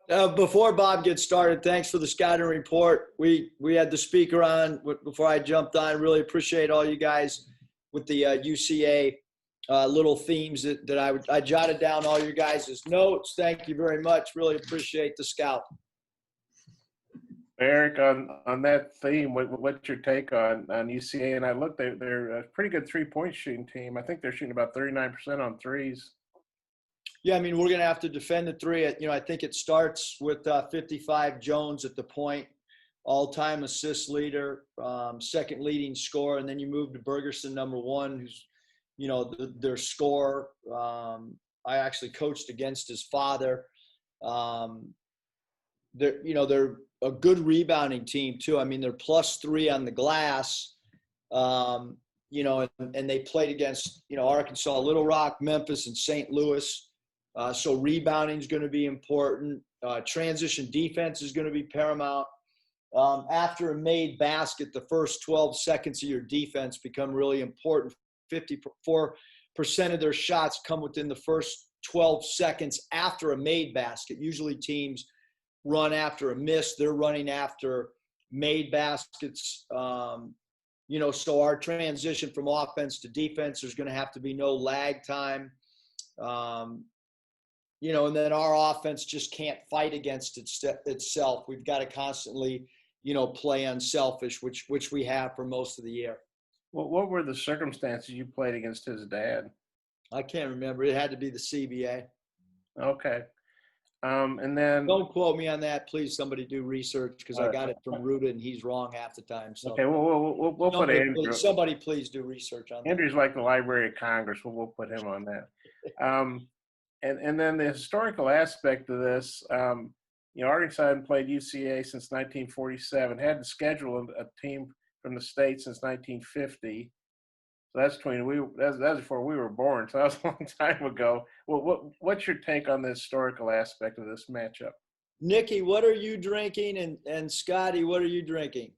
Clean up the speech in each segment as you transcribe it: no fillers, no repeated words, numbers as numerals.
Before Bob gets started, thanks for the scouting report. We had the speaker on before I jumped on. Really appreciate all you guys with the UCA little themes that I jotted down all your guys' notes. Thank you very much. Really appreciate the scout. Eric, on that theme, what's your take on UCA? And I looked, they're a pretty good 3-point shooting team. I think they're shooting about 39% on threes. Yeah, I mean, we're going to have to defend the three. I think it starts with 55 Jones at the point, all-time assist leader, second leading scorer, and then you move to Bergerson, number one, who's, their scorer. I actually coached against his father. They're a good rebounding team too. I mean, they're +3 on the glass. And they played against, Arkansas, Little Rock, Memphis, and St. Louis. So rebounding is going to be important. Transition defense is going to be paramount. After a made basket, the first 12 seconds of your defense become really important. 54% of their shots come within the first 12 seconds after a made basket. Usually teams run after a miss. They're running after made baskets. So our transition from offense to defense, there's going to have to be no lag time. And then our offense just can't fight against itself. We've got to constantly, play unselfish, which we have for most of the year. Well, what were the circumstances you played against his dad? I can't remember. It had to be the CBA. Okay. And then don't quote me on that, please. Somebody do research because I got it from Ruda and he's wrong half the time. So okay, we'll put Andrew. Somebody please do research on that. Andrew's like the Library of Congress. We'll put him on that. And then the historical aspect of this, Arkansas hadn't played UCA since 1947. Hadn't scheduled a team from the state since 1950. So that's that's before we were born. So that was a long time ago. Well, what's your take on the historical aspect of this matchup? Nikki, what are you drinking? And Scotty, what are you drinking?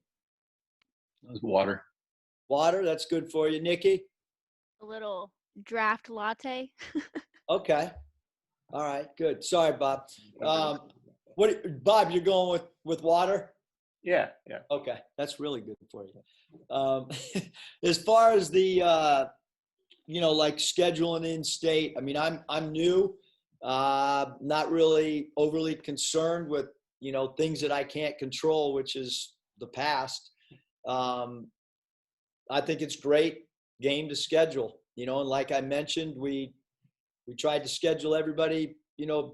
Water. Water, that's good for you. Nikki? A little draft latte. Okay. All right, good. Sorry, Bob. Bob, you're going with water? Yeah. Okay, that's really good for you. As far as the, like scheduling in state, I mean, I'm new, not really overly concerned with, things that I can't control, which is the past. I think it's great game to schedule, and like I mentioned, we tried to schedule everybody,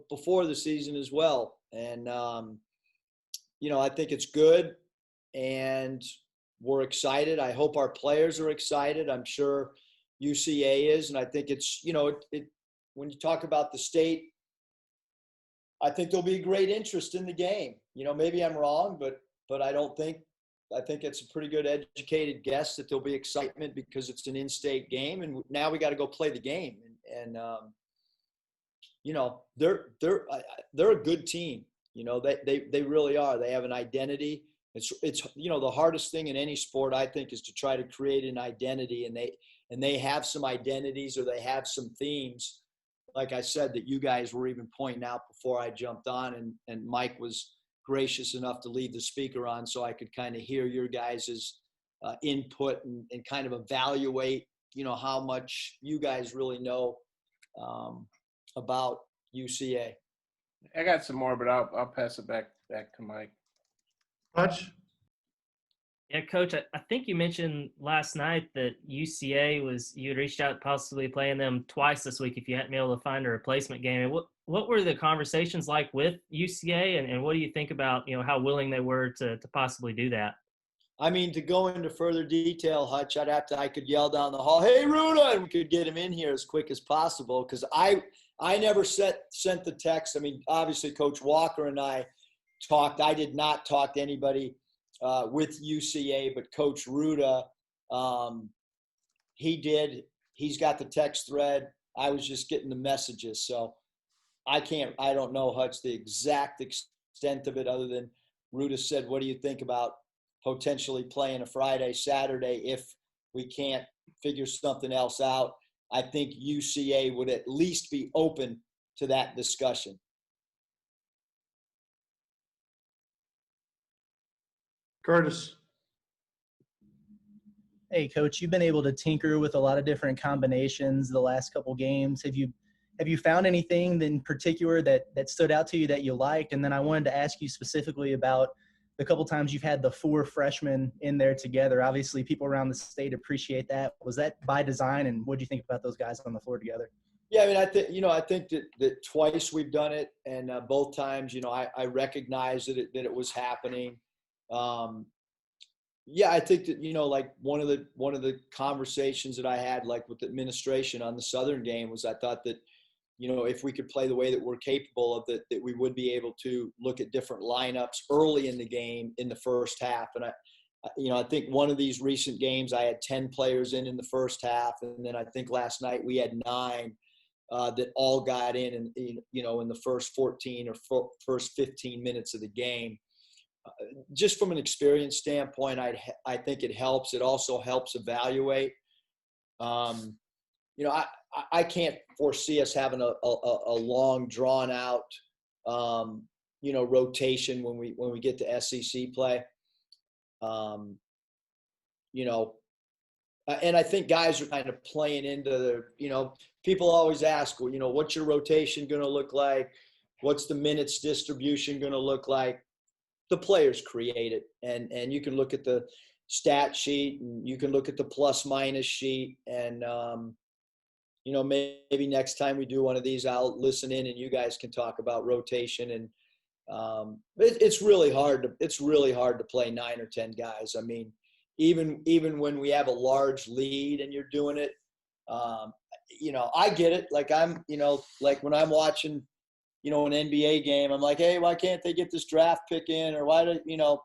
before the season as well. And, I think it's good and we're excited. I hope our players are excited. I'm sure UCA is. And I think it's, when you talk about the state, I think there'll be great interest in the game. Maybe I'm wrong, but I think it's a pretty good educated guess that there'll be excitement because it's an in-state game. And now we got to go play the game. And they're a good team. They really are. They have an identity. It's the hardest thing in any sport, I think, is to try to create an identity, and they have some identities or they have some themes, like I said, that you guys were even pointing out before I jumped on, and Mike was gracious enough to leave the speaker on so I could kind of hear your guys' input and kind of evaluate, how much you guys really know about UCA. I got some more, but I'll pass it back to Mike. Hutch? Yeah, Coach, I think you mentioned last night that UCA you had reached out possibly playing them twice this week if you hadn't been able to find a replacement game. And what were the conversations like with UCA, and what do you think about, how willing they were to possibly do that? I mean, to go into further detail, Hutch, I could yell down the hall, "Hey, Ruda," and we could get him in here as quick as possible, because I never sent the text. I mean, obviously, Coach Walker and I talked. I did not talk to anybody with UCA, but Coach Ruda, he did. He's got the text thread. I was just getting the messages. So I don't know, Hutch, the exact extent of it, other than Ruda said, "What do you think about potentially playing a Friday, Saturday if we can't figure something else out?" I think UCA would at least be open to that discussion. Curtis. Hey, Coach, you've been able to tinker with a lot of different combinations the last couple games. Have you found anything in particular that stood out to you that you liked? And then I wanted to ask you specifically about the couple times you've had the 4 freshmen in there together. Obviously, people around the state appreciate that. Was that by design? And what do you think about those guys on the floor together? Yeah, I mean, I think that twice we've done it, and both times, I recognized that it was happening. Yeah, I think that, like one of the conversations that I had, like with the administration on the Southern game, was I thought that, if we could play the way that we're capable of, that we would be able to look at different lineups early in the game in the first half. And I think one of these recent games I had 10 players in the first half, and then I think last night we had 9 that all got in the first 14 or first 15 minutes of the game. Just from an experience standpoint, I think it helps. It also helps evaluate. I can't foresee us having a long, drawn out, rotation when we get to SEC play. And I think guys are kind of playing into people always ask, well, what's your rotation going to look like? What's the minutes distribution going to look like? The players create it, and you can look at the stat sheet, and you can look at the plus minus sheet, and maybe next time we do one of these, I'll listen in, and you guys can talk about rotation. And it's really hard to play 9 or 10 guys. I mean, even when we have a large lead and you're doing it, I get it. Like like when I'm watching an NBA game, I'm like, hey, why can't they get this draft pick in? Or why do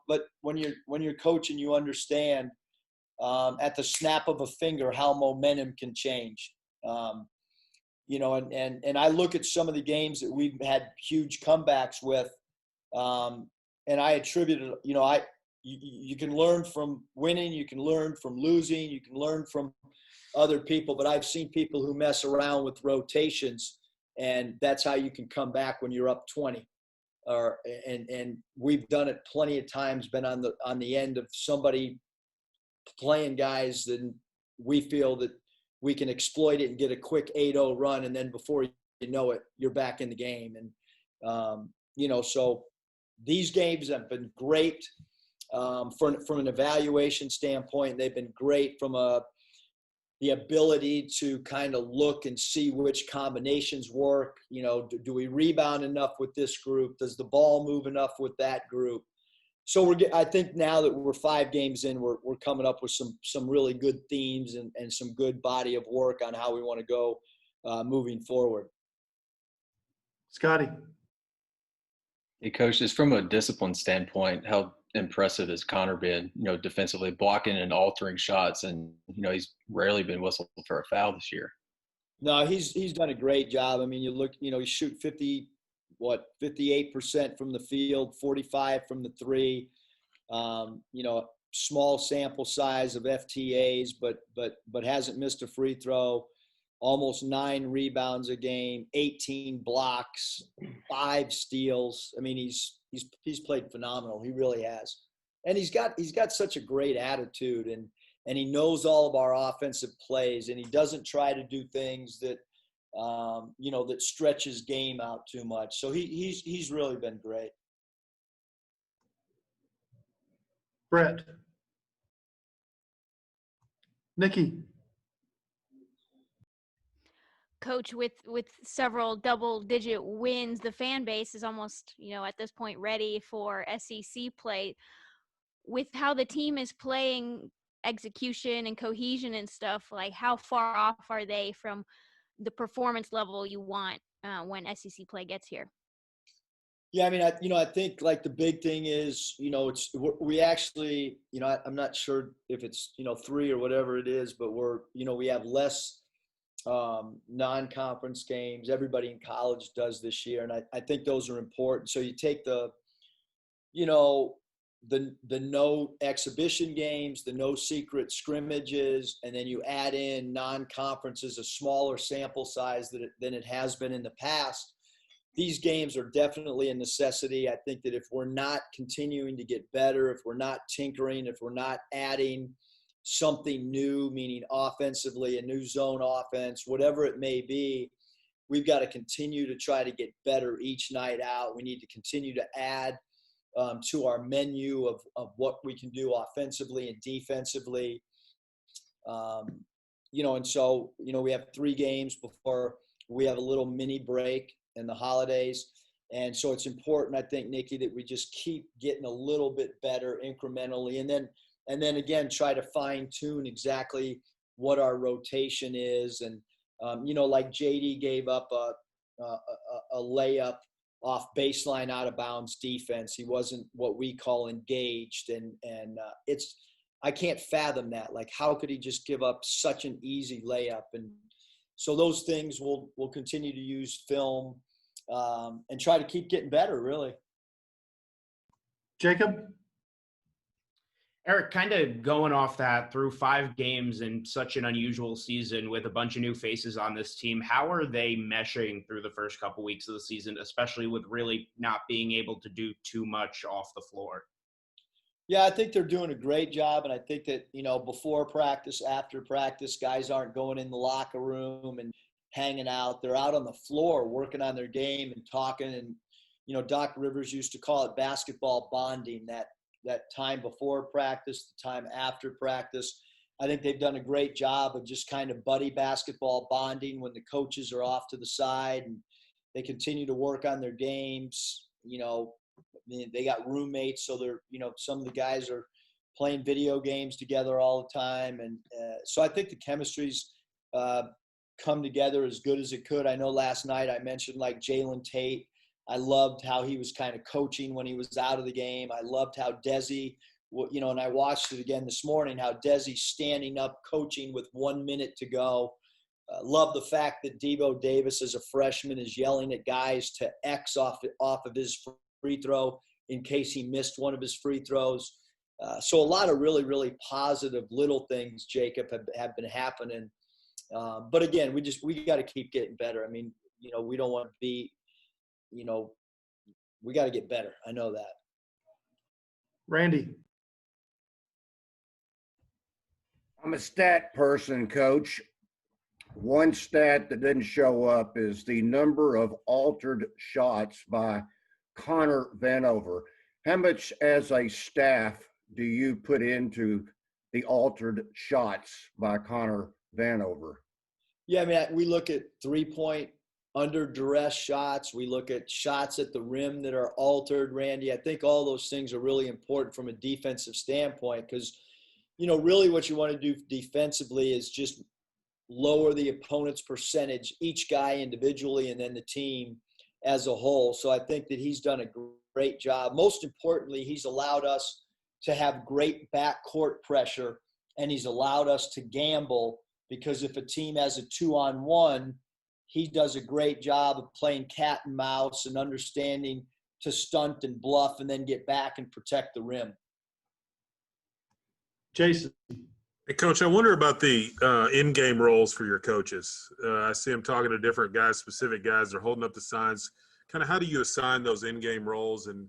but when you're coaching, you understand at the snap of a finger how momentum can change. And I look at some of the games that we've had huge comebacks with, and I attribute it, you can learn from winning, you can learn from losing, you can learn from other people, but I've seen people who mess around with rotations, and that's how you can come back when you're up 20. And we've done it plenty of times, been on the end of somebody playing guys that we feel that we can exploit it and get a quick 8-0 run, and then before you know it, you're back in the game. And so these games have been great from an evaluation standpoint. They've been great from the ability to kind of look and see which combinations work. Do we rebound enough with this group? Does the ball move enough with that group? So I think now that we're 5 games in, we're coming up with some really good themes and some good body of work on how we want to go moving forward. Scotty. Hey, Coach, just from a discipline standpoint, how impressive has Connor been, defensively blocking and altering shots? And, he's rarely been whistled for a foul this year. No, he's done a great job. I mean, you look, he shoot 58% from the field, 45 from the 3, small sample size of FTAs, but hasn't missed a free throw, almost 9 rebounds a game, 18 blocks, 5 steals. I mean, he's played phenomenal. He really has. And he's got such a great attitude, and he knows all of our offensive plays, and he doesn't try to do things that that stretches game out too much. So he's really been great. Brett. Nikki. Coach, with several double-digit wins, the fan base is almost, at this point ready for SEC play. With how the team is playing, execution and cohesion and stuff, like how far off are they from the performance level you want when SEC play gets here? Yeah, I mean, I think like the big thing is, we actually, I'm not sure if it's 3 or whatever it is, but we have less non-conference games. Everybody in college does this year, and I think those are important. So you take the no exhibition games, the no secret scrimmages, and then you add in non-conferences, a smaller sample size than it has been in the past. these games are definitely a necessity. I think that if we're not continuing to get better, if we're not tinkering, if we're not adding something new, meaning offensively, a new zone offense, whatever it may be, we've got to continue to try to get better each night out. We need to continue to add to our menu of what we can do offensively and defensively. And so, we have 3 games before we have a little mini break in the holidays. And so it's important, I think, Nikki, that we just keep getting a little bit better incrementally. And then again, try to fine tune exactly what our rotation is. And, like JD gave up a layup off baseline out of bounds defense. He wasn't what we call engaged. And I can't fathom that. Like, how could he just give up such an easy layup? And so those things we'll continue to use film and try to keep getting better, really. Jacob? Eric, kind of going off that, through 5 games in such an unusual season with a bunch of new faces on this team, how are they meshing through the first couple weeks of the season, especially with really not being able to do too much off the floor? Yeah, I think they're doing a great job. And I think that, before practice, after practice, guys aren't going in the locker room and hanging out. They're out on the floor working on their game and talking. And, Doc Rivers used to call it basketball bonding, that time before practice, the time after practice. I think they've done a great job of just kind of buddy basketball bonding when the coaches are off to the side, and they continue to work on their games. They got roommates, so they're, some of the guys are playing video games together all the time. And so I think the chemistry's come together as good as it could. I know last night I mentioned like Jalen Tate. I loved how he was kind of coaching when he was out of the game. I loved how Desi, and I watched it again this morning, how Desi's standing up coaching with 1 minute to go. Love the fact that Devo Davis as a freshman is yelling at guys to X off of his free throw in case he missed one of his free throws. So a lot of really, really positive little things, Jacob, have been happening. But again, we got to keep getting better. I mean, we don't want to be, we got to get better. I know that. Randy? I'm a stat person, Coach. One stat that didn't show up is the number of altered shots by Connor Vanover. How much as a staff do you put into the altered shots by Connor Vanover? Yeah, I mean, we look at 3-point under duress shots. We look at shots at the rim that are altered, Randy. I think all those things are really important from a defensive standpoint because, really what you want to do defensively is just lower the opponent's percentage, each guy individually and then the team as a whole. So I think that he's done a great job. Most importantly, he's allowed us to have great backcourt pressure, and he's allowed us to gamble because if a team has a 2-on-1, he does a great job of playing cat and mouse and understanding to stunt and bluff and then get back and protect the rim. Jason? Hey, Coach, I wonder about the in-game roles for your coaches. I see them talking to different guys, specific guys. They're holding up the signs. Kind of how do you assign those in-game roles? And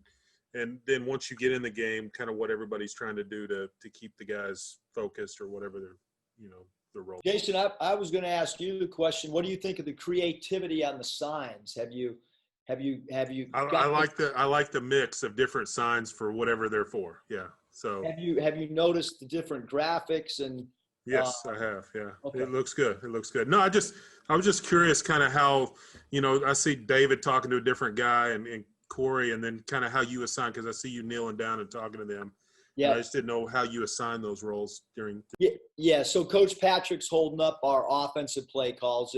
then once you get in the game, kind of what everybody's trying to do to keep the guys focused or whatever their role. Jason, I was going to ask you the question. What do you think of the creativity on the signs? Have you? I like the mix of different signs for whatever they're for. Yeah. So have you noticed the different graphics and? Yes, I have. Yeah, okay. It looks good. No, I was just curious, kind of how I see David talking to a different guy and Corey, and then kind of how you assign because I see you kneeling down and talking to them. Yeah, I just didn't know how you assign those roles during. Yeah. So Coach Patrick's holding up our offensive play calls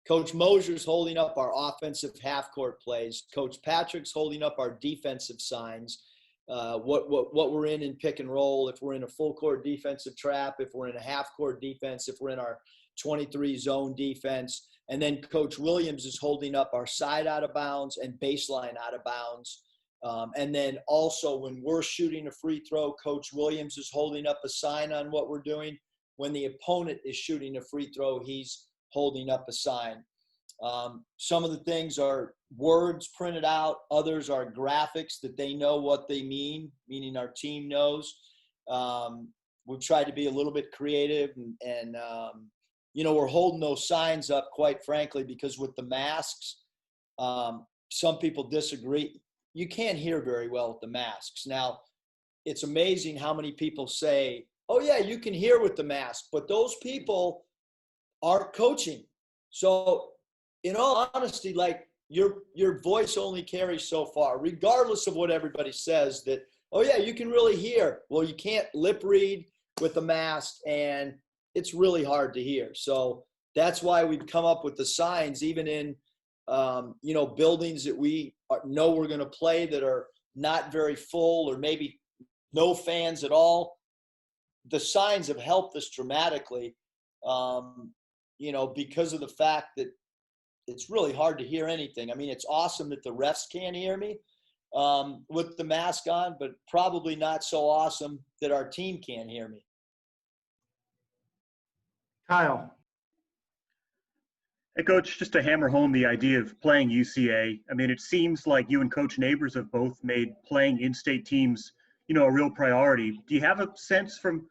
Coach Mosier's holding up our offensive half-court plays. Coach Patrick's holding up our defensive signs, what we're in pick and roll, if we're in a full-court defensive trap, if we're in a half-court defense, if we're in our 23 zone defense. And then Coach Williams is holding up our side out of bounds and baseline out of bounds. And then also when we're shooting a free throw, Coach Williams is holding up a sign on what we're doing. When the opponent is shooting a free throw, he's holding up a sign. Some of the things are words printed out. Others are graphics that they know what they mean, meaning our team knows. We've tried to be a little bit creative and we're holding those signs up, quite frankly, because with the masks, some people disagree. You can't hear very well with the masks. Now, it's amazing how many people say, oh, yeah, you can hear with the mask, but those people aren't coaching. So in all honesty, like your voice only carries so far, regardless of what everybody says that, oh, yeah, you can really hear. Well, you can't lip read with a mask, and it's really hard to hear. So that's why we've come up with the signs, even in, buildings that we know we're going to play that are not very full or maybe no fans at all. The signs have helped us dramatically, because of the fact that it's really hard to hear anything. I mean, it's awesome that the refs can't hear me with the mask on, but probably not so awesome that our team can't hear me. Kyle. Hey, Coach, just to hammer home the idea of playing UCA, I mean, it seems like you and Coach Neighbors have both made playing in-state teams, a real priority. Do you have a sense from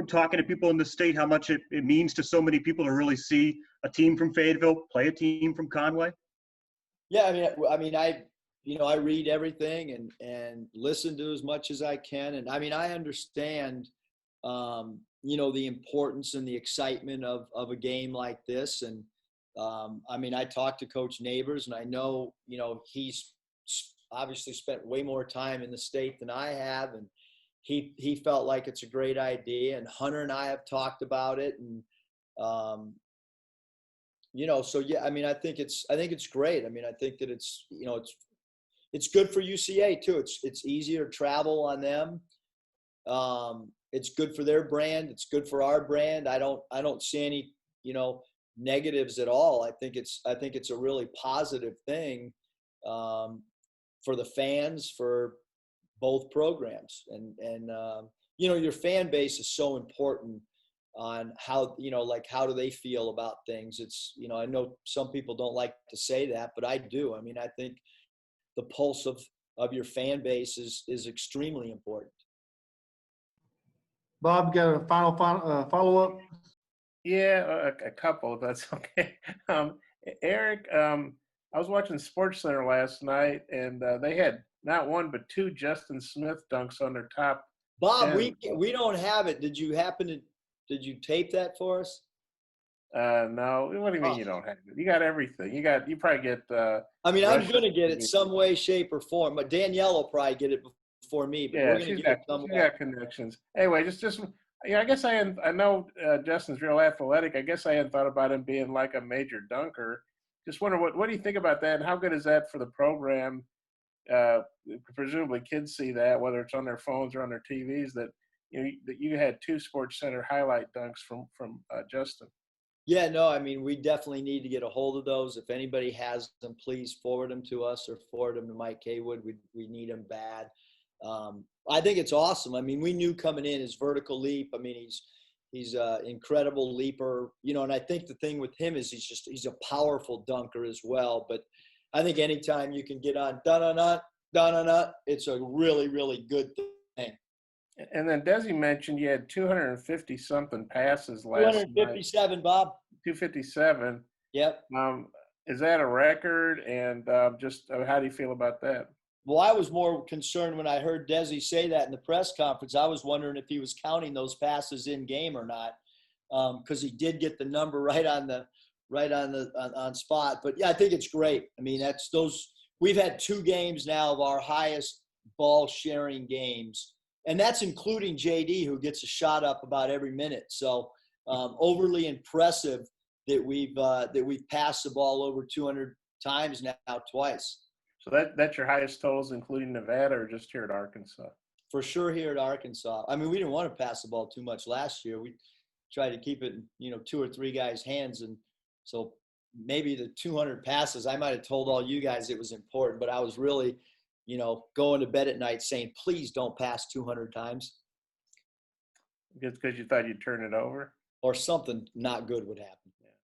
talking to people in the state how much it means to so many people to really see a team from Fayetteville play a team from Conway? Yeah, I read everything and listen to as much as I can. And I understand, the importance and the excitement of a game like this. And, I talked to Coach Neighbors, and I know, he's obviously spent way more time in the state than I have. And he felt like it's a great idea. And Hunter and I have talked about it. And, so yeah, I think it's great. I think that it's good for UCA too. It's easier to travel on them. It's good for their brand. It's good for our brand. I don't see any, negatives at all. I think it's a really positive thing for the fans, for both programs. And your fan base is so important on how, how do they feel about things. It's, I know some people don't like to say that, but I do. I think the pulse of your fan base is extremely important. Bob, got a final follow-up? Yeah, a couple, if that's okay. Eric, I was watching SportsCenter last night, and they had not one but two Justin Smith dunks on their top. Bob, 10. we don't have it. Did you tape that for us? No. What do you mean you don't have it? You got everything. You probably get. I'm going to get it some way, shape, or form. But Danielle will probably get it before me. But we're going to get it some way. She's got connections. Anyway, just I guess I know Justin's real athletic. I guess I hadn't thought about him being like a major dunker. Just wonder what do you think about that, and how good is that for the program? Presumably, kids see that, whether it's on their phones or on their TVs. That that you had two SportsCenter highlight dunks from Justin. Yeah, no, we definitely need to get a hold of those. If anybody has them, please forward them to us or forward them to Mike Haywood. We need them bad. I think it's awesome. We knew coming in his vertical leap. He's an incredible leaper, and I think the thing with him is he's a powerful dunker as well. But I think anytime you can get on dun-dun-dun, it's a really, really good thing. And then Desi mentioned you had 250-something passes last 257, night. Bob. 257. Yep. Is that a record? And just how do you feel about that? Well, I was more concerned when I heard Desi say that in the press conference. I was wondering if he was counting those passes in game or not, because he did get the number right on spot. But yeah, I think it's great. That's those. We've had 2 games now of our highest ball sharing games, and that's including JD, who gets a shot up about every minute. So overly impressive that we've passed the ball over 200 times now twice. So that's your highest totals, including Nevada, or just here at Arkansas? For sure here at Arkansas. We didn't want to pass the ball too much last year. We tried to keep it in, 2 or 3 guys' hands. And so maybe the 200 passes, I might have told all you guys it was important, but I was really, going to bed at night saying, please don't pass 200 times. Just because you thought you'd turn it over? Or something not good would happen.